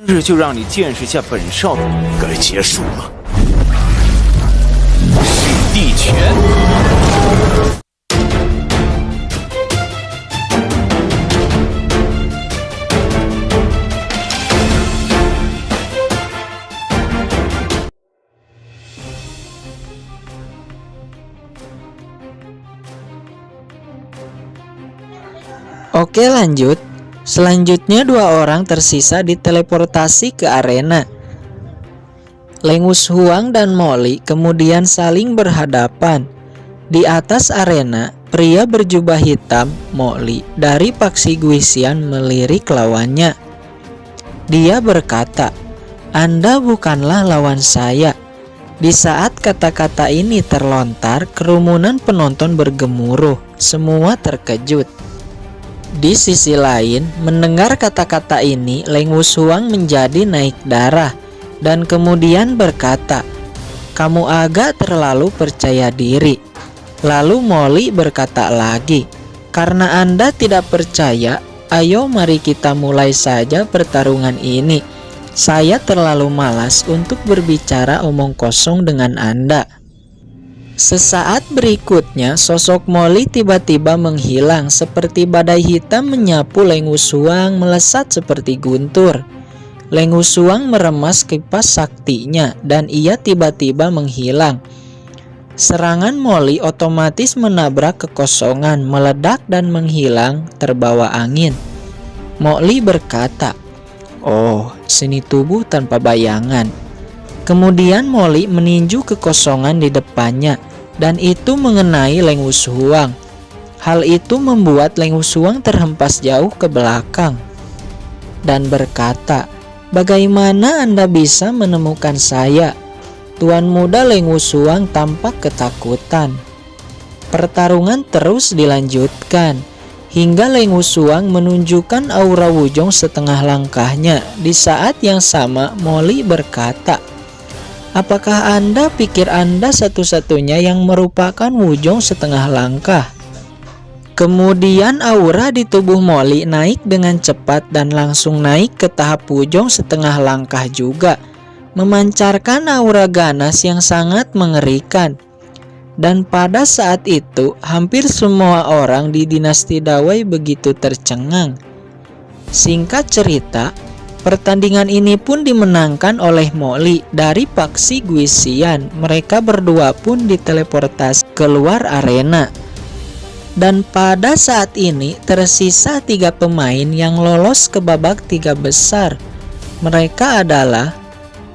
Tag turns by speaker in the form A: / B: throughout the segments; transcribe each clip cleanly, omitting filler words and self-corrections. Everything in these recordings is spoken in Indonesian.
A: 日就让你见识下本少的该结束了。噬地拳。
B: Oke, lanjut. Selanjutnya dua orang tersisa diteleportasi ke arena. Leng Wushuang dan Molly kemudian saling berhadapan. Di atas arena, pria berjubah hitam, Molly, dari Paksi Guisian melirik lawannya. Dia berkata, "Anda bukanlah lawan saya." Di saat kata-kata ini terlontar, kerumunan penonton bergemuruh. Semua terkejut. Di sisi lain, mendengar kata-kata ini, Leng Wushuang menjadi naik darah dan kemudian berkata, "Kamu agak terlalu percaya diri." Lalu Molly berkata lagi, "Karena Anda tidak percaya, ayo mari kita mulai saja pertarungan ini. Saya terlalu malas untuk berbicara omong kosong dengan Anda." Sesaat berikutnya, sosok Molly tiba-tiba menghilang seperti badai hitam menyapu Leng Wushuang melesat seperti guntur. Leng Wushuang meremas kipas saktinya dan ia tiba-tiba menghilang. Serangan Molly otomatis menabrak kekosongan, meledak dan menghilang terbawa angin. Molly berkata, "Oh, seni tubuh tanpa bayangan." Kemudian Molly meninju kekosongan di depannya dan itu mengenai Leng Wushuang. Hal itu membuat Leng Wushuang terhempas jauh ke belakang dan berkata, "Bagaimana Anda bisa menemukan saya?" Tuan muda Leng Wushuang tampak ketakutan. Pertarungan terus dilanjutkan hingga Leng Wushuang menunjukkan aura wujong setengah langkahnya. Di saat yang sama, Molly berkata, "Apakah Anda pikir Anda satu-satunya yang merupakan wujong setengah langkah?" Kemudian aura di tubuh Molly naik dengan cepat dan langsung naik ke tahap wujong setengah langkah juga, memancarkan aura ganas yang sangat mengerikan. Dan pada saat itu, hampir semua orang di dinasti Dawei begitu tercengang. Singkat cerita, pertandingan ini pun dimenangkan oleh Molly dari Paksi Guisian. Mereka berdua pun diteleportasi keluar arena. Dan pada saat ini tersisa 3 pemain yang lolos ke babak 3 besar. Mereka adalah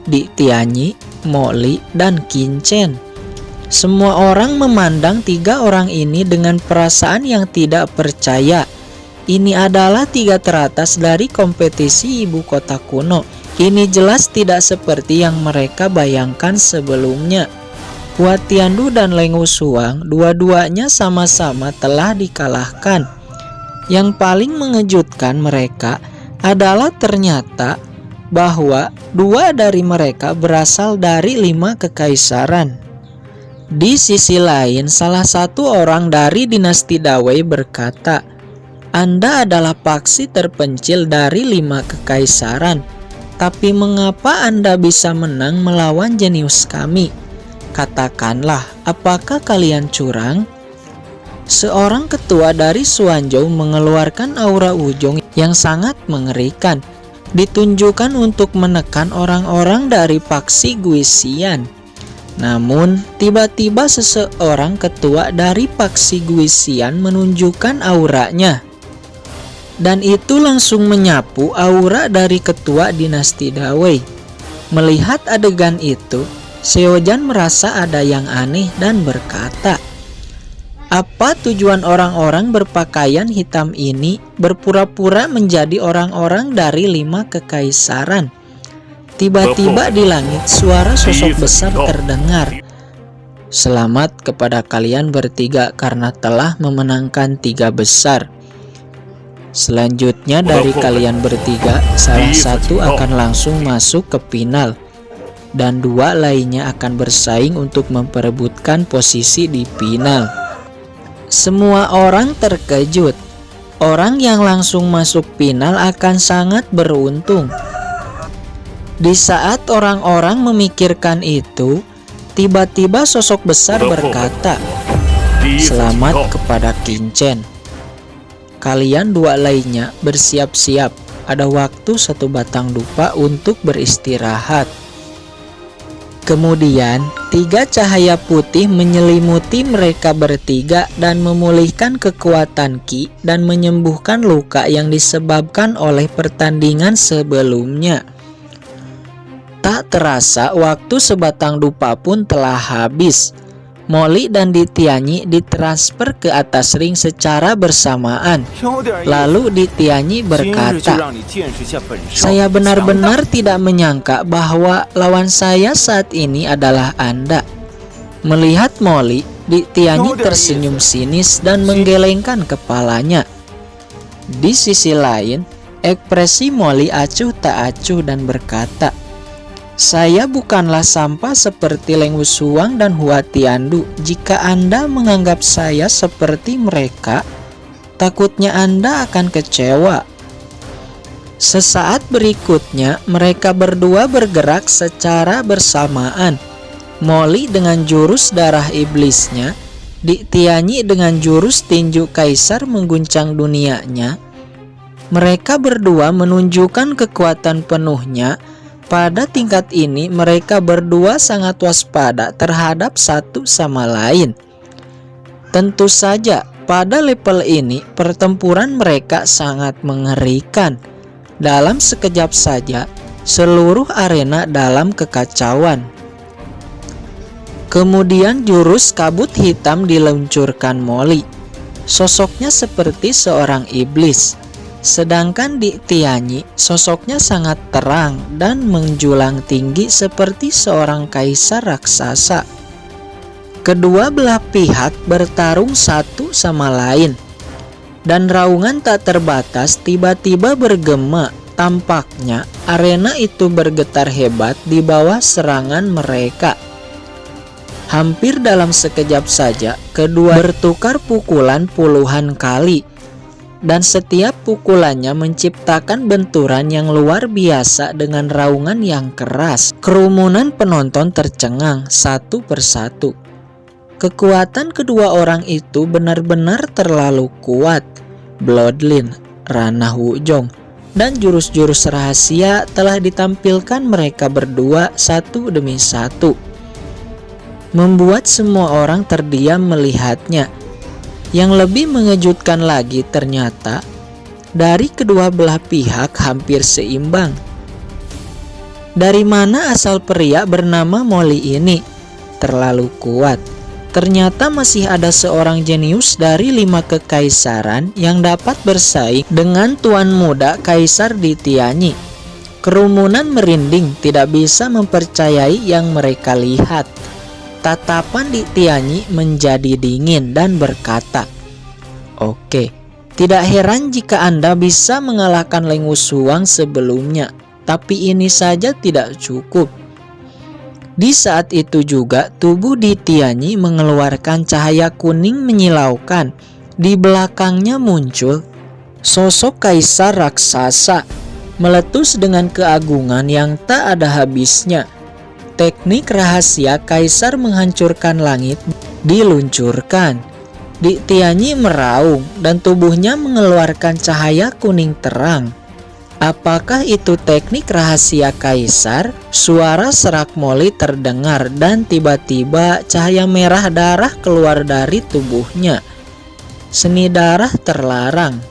B: Di Tianyi, Molly, dan Qin Chen. Semua orang memandang 3 orang ini dengan perasaan yang tidak percaya. Ini adalah 3 teratas dari kompetisi ibu kota kuno. Ini jelas tidak seperti yang mereka bayangkan sebelumnya. Hua Tiandu dan Leng Wushuang dua-duanya sama-sama telah dikalahkan. Yang paling mengejutkan mereka adalah ternyata bahwa 2 dari mereka berasal dari 5 kekaisaran. Di sisi lain, salah satu orang dari dinasti Dawei berkata, "Anda adalah paksi terpencil dari 5 kekaisaran, tapi mengapa Anda bisa menang melawan jenius kami? Katakanlah, apakah kalian curang?" Seorang ketua dari Xuanzhou mengeluarkan aura wujong yang sangat mengerikan, ditunjukkan untuk menekan orang-orang dari Paksi Guisian. Namun, tiba-tiba seseorang ketua dari Paksi Guisian menunjukkan auranya. Dan itu langsung menyapu aura dari ketua dinasti Dawei. Melihat adegan itu, Xiaojan merasa ada yang aneh dan berkata, "Apa tujuan orang-orang berpakaian hitam ini berpura-pura menjadi orang-orang dari 5 kekaisaran?" Tiba-tiba di langit suara sosok besar terdengar, "Selamat kepada kalian bertiga karena telah memenangkan 3 besar. Selanjutnya dari kalian bertiga, salah satu akan langsung masuk ke final dan 2 lainnya akan bersaing untuk memperebutkan posisi di final." Semua orang terkejut. Orang yang langsung masuk final akan sangat beruntung. Di saat orang-orang memikirkan itu, tiba-tiba sosok besar berkata, "Selamat kepada Qingchen. Kalian dua lainnya bersiap-siap. Ada waktu 1 batang dupa untuk beristirahat." Kemudian 3 cahaya putih menyelimuti mereka bertiga dan memulihkan kekuatan Qi dan menyembuhkan luka yang disebabkan oleh pertandingan sebelumnya. Tak terasa waktu sebatang dupa pun telah habis. Molly dan Ditianyi ditransfer ke atas ring secara bersamaan. Lalu Ditianyi berkata, "Saya benar-benar tidak menyangka bahwa lawan saya saat ini adalah Anda." Melihat Molly, Ditianyi tersenyum sinis dan menggelengkan kepalanya. Di sisi lain, ekspresi Molly acuh tak acuh dan berkata, "Saya bukanlah sampah seperti Leng Wushuang dan Hua Tiandu. Jika Anda menganggap saya seperti mereka, takutnya Anda akan kecewa." Sesaat berikutnya, mereka berdua bergerak secara bersamaan. Molly dengan jurus darah iblisnya, Ditianyi dengan jurus tinju kaisar mengguncang dunianya. Mereka berdua menunjukkan kekuatan penuhnya. Pada tingkat ini, mereka berdua sangat waspada terhadap satu sama lain. Tentu saja, pada level ini, pertempuran mereka sangat mengerikan. Dalam sekejap saja, seluruh arena dalam kekacauan. Kemudian jurus kabut hitam diluncurkan Molly. Sosoknya seperti seorang iblis. Sedangkan Ditianyi, sosoknya sangat terang dan menjulang tinggi seperti seorang kaisar raksasa. Kedua belah pihak bertarung satu sama lain, dan raungan tak terbatas tiba-tiba bergema. Tampaknya arena itu bergetar hebat di bawah serangan mereka. Hampir dalam sekejap saja, kedua bertukar pukulan puluhan kali. Dan setiap pukulannya menciptakan benturan yang luar biasa dengan raungan yang keras. Kerumunan penonton tercengang satu persatu. Kekuatan kedua orang itu benar-benar terlalu kuat. Bloodline, ranah Wuzhong, dan jurus-jurus rahasia telah ditampilkan mereka berdua satu demi satu, membuat semua orang terdiam melihatnya. Yang lebih mengejutkan lagi, ternyata dari kedua belah pihak hampir seimbang. Dari mana asal pria bernama Molly ini? Terlalu kuat. Ternyata masih ada seorang jenius dari 5 kekaisaran yang dapat bersaing dengan tuan muda Kaisar Ditianyi. Kerumunan merinding, tidak bisa mempercayai yang mereka lihat. Tatapan Ditianyi menjadi dingin dan berkata, "Oke, tidak heran jika Anda bisa mengalahkan Leng Wushuang sebelumnya, tapi ini saja tidak cukup." Di saat itu juga tubuh Ditianyi mengeluarkan cahaya kuning menyilaukan. Di belakangnya muncul sosok kaisar raksasa, meletus dengan keagungan yang tak ada habisnya. Teknik rahasia kaisar menghancurkan langit diluncurkan. Ditianyi meraung dan tubuhnya mengeluarkan cahaya kuning terang. Apakah itu teknik rahasia kaisar? Suara serak Molly terdengar dan tiba-tiba cahaya merah darah keluar dari tubuhnya. Seni darah terlarang.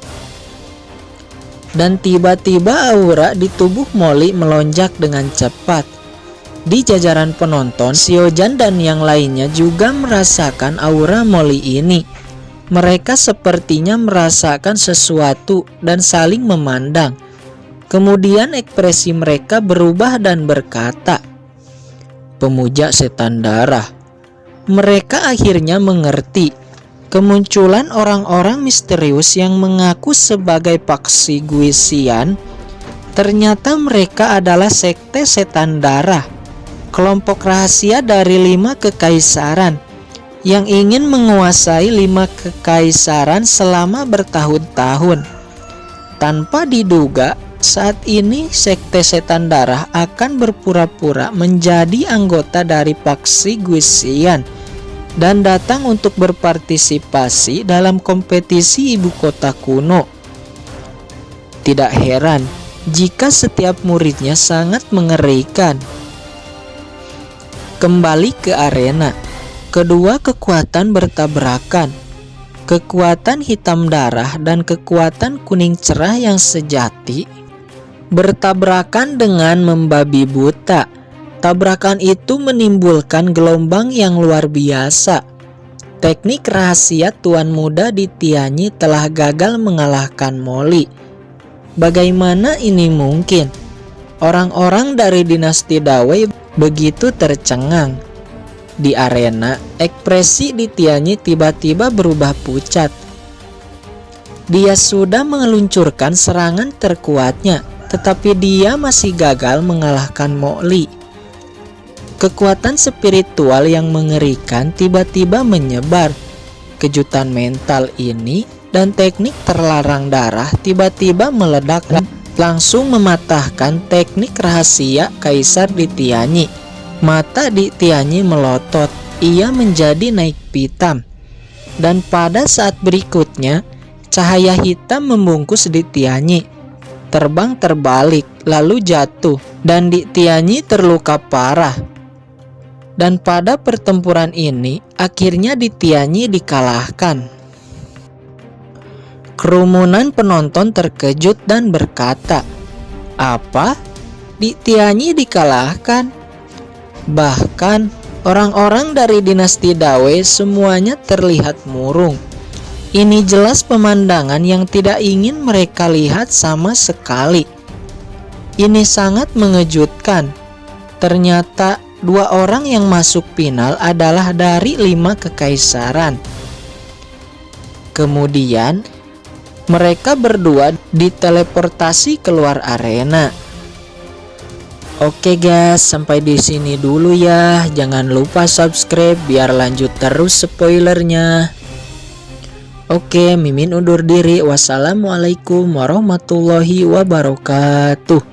B: Dan tiba-tiba aura di tubuh Molly melonjak dengan cepat. Di jajaran penonton, Xiaozhan dan yang lainnya juga merasakan aura Molly ini. Mereka sepertinya merasakan sesuatu dan saling memandang. Kemudian ekspresi mereka berubah dan berkata, "Pemuja setan darah." Mereka akhirnya mengerti. Kemunculan orang-orang misterius yang mengaku sebagai paksi Guisian, ternyata mereka adalah sekte setan darah. Kelompok rahasia dari 5 kekaisaran yang ingin menguasai 5 kekaisaran selama bertahun-tahun. Tanpa diduga, Saat ini Sekte Setan Darah akan berpura-pura menjadi anggota dari faksi Guisian dan datang untuk berpartisipasi dalam kompetisi ibu kota kuno. Tidak heran jika setiap muridnya sangat mengerikan. Kembali ke arena, kedua kekuatan bertabrakan. Kekuatan hitam darah dan kekuatan kuning cerah yang sejati bertabrakan dengan membabi buta. Tabrakan itu menimbulkan gelombang yang luar biasa. Teknik rahasia Tuan Muda di Tianyi telah gagal mengalahkan Molly. Bagaimana ini mungkin? Orang-orang dari dinasti Dawei begitu tercengang. Di arena, ekspresi di Tianyi tiba-tiba berubah pucat. Dia sudah meluncurkan serangan terkuatnya, tetapi dia masih gagal mengalahkan Molly. Kekuatan spiritual yang mengerikan tiba-tiba menyebar. Kejutan mental ini dan teknik terlarang darah tiba-tiba meledak, langsung mematahkan teknik rahasia Kaisar di Tianyi. Mata di Tianyi melotot, ia menjadi naik pitam. Dan pada saat berikutnya, cahaya hitam membungkus di Tianyi, terbang terbalik lalu jatuh, dan di Tianyi terluka parah. Dan pada pertempuran ini akhirnya di Tianyi dikalahkan. Kerumunan penonton terkejut dan berkata, "Apa? Di Tianyi dikalahkan?" Bahkan orang-orang dari dinasti Dawei semuanya terlihat murung. Ini jelas pemandangan yang tidak ingin mereka lihat sama sekali. Ini sangat mengejutkan. Ternyata 2 orang yang masuk final adalah dari 5 kekaisaran. Kemudian mereka berdua diteleportasi keluar arena. Oke guys, sampai di sini dulu ya. Jangan lupa subscribe biar lanjut terus spoilernya. Oke, Mimin undur diri. Wassalamualaikum warahmatullahi wabarakatuh.